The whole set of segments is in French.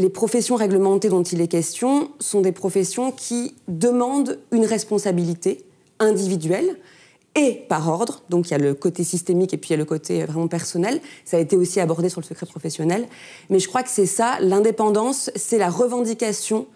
les professions réglementées dont il est question sont des professions qui demandent une responsabilité individuelle et par ordre. Donc il y a le côté systémique et puis il y a le côté vraiment personnel. Ça a été aussi abordé sur le secret professionnel. Mais je crois que c'est ça, l'indépendance, c'est la revendication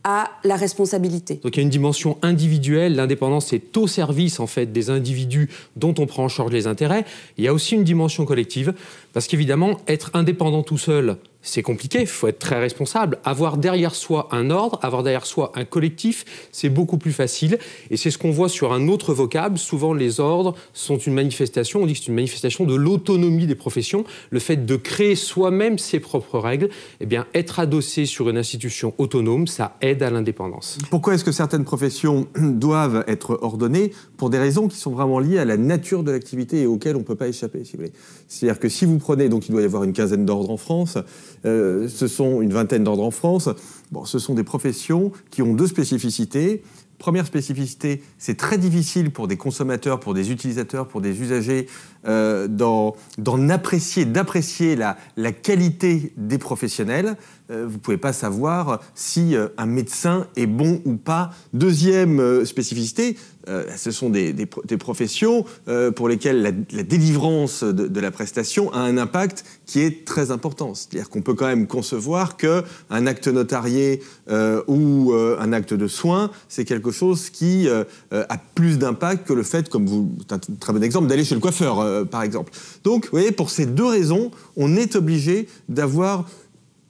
à la responsabilité. Donc il y a une dimension individuelle, l'indépendance est au service en fait des individus dont on prend en charge les intérêts. Il y a aussi une dimension collective, parce qu'évidemment, être indépendant tout seul, c'est compliqué, il faut être très responsable. Avoir derrière soi un ordre, avoir derrière soi un collectif, c'est beaucoup plus facile. Et c'est ce qu'on voit sur un autre vocable. Souvent, les ordres sont une manifestation, on dit que c'est une manifestation de l'autonomie des professions. Le fait de créer soi-même ses propres règles, eh bien, être adossé sur une institution autonome, ça aide à l'indépendance. Pourquoi est-ce que certaines professions doivent être ordonnées? Pour des raisons qui sont vraiment liées à la nature de l'activité et auxquelles on ne peut pas échapper, si vous voulez. C'est-à-dire que si vous prenez, donc il doit y avoir une quinzaine d'ordres en France, ce sont une vingtaine d'ordres en France. Bon, ce sont des professions qui ont deux spécificités. Première spécificité, c'est très difficile pour des consommateurs, pour des utilisateurs, pour des usagers d'apprécier la qualité des professionnels. Vous ne pouvez pas savoir si un médecin est bon ou pas. Deuxième spécificité, ce sont des professions pour lesquelles la délivrance de la prestation a un impact qui est très important. C'est-à-dire qu'on peut quand même concevoir qu'un acte notarié ou un acte de soins, c'est quelque chose qui a plus d'impact que le fait, c'est un très bon exemple, d'aller chez le coiffeur, par exemple. Donc, vous voyez, pour ces deux raisons, on est obligé d'avoir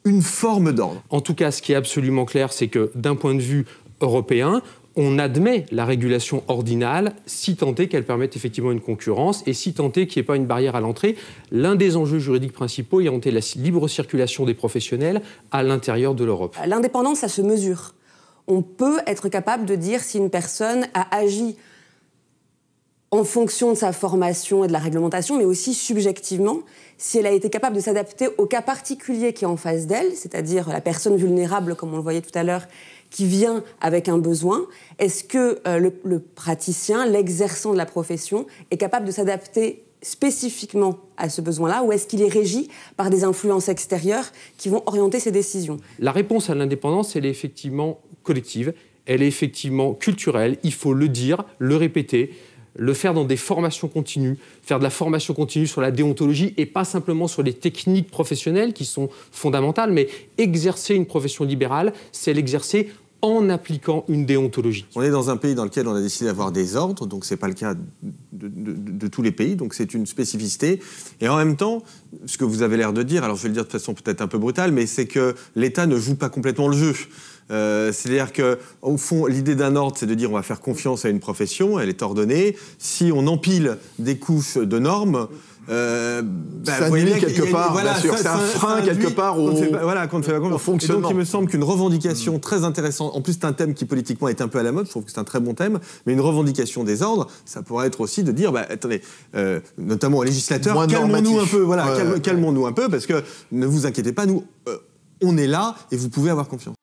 une forme d'ordre. En tout cas, ce qui est absolument clair, c'est que d'un point de vue européen, on admet la régulation ordinale si tant est qu'elle permette effectivement une concurrence et si tant est qu'il n'y ait pas une barrière à l'entrée. L'un des enjeux juridiques principaux ayant été la libre circulation des professionnels à l'intérieur de l'Europe. L'indépendance, ça se mesure. On peut être capable de dire si une personne a agi en fonction de sa formation et de la réglementation, mais aussi subjectivement, si elle a été capable de s'adapter au cas particulier qui est en face d'elle, c'est-à-dire la personne vulnérable, comme on le voyait tout à l'heure, qui vient avec un besoin. Est-ce que le praticien, l'exerçant de la profession, est capable de s'adapter spécifiquement à ce besoin-là, ou est-ce qu'il est régi par des influences extérieures qui vont orienter ses décisions? La réponse à l'indépendance, elle est effectivement collective, elle est effectivement culturelle, il faut le dire, le répéter, le faire dans des formations continues, faire de la formation continue sur la déontologie et pas simplement sur les techniques professionnelles qui sont fondamentales, mais exercer une profession libérale, c'est l'exercer en appliquant une déontologie. On est dans un pays dans lequel on a décidé d'avoir des ordres, donc ce n'est pas le cas de tous les pays, donc c'est une spécificité. Et en même temps, ce que vous avez l'air de dire, alors je vais le dire de façon peut-être un peu brutale, mais c'est que l'État ne joue pas complètement le jeu. C'est-à-dire qu'au fond, l'idée d'un ordre, c'est de dire on va faire confiance à une profession, elle est ordonnée. Si on empile des couches de normes, ça nuit quelque part, bien sûr. C'est un frein quelque part au fonctionnement. Et donc il me semble qu'une revendication très intéressante, en plus c'est un thème qui politiquement est un peu à la mode, je trouve que c'est un très bon thème, mais une revendication des ordres, ça pourrait être aussi de dire, attendez, notamment aux législateurs, calmons-nous un peu, calmons-nous un peu, parce que ne vous inquiétez pas, nous, on est là et vous pouvez avoir confiance.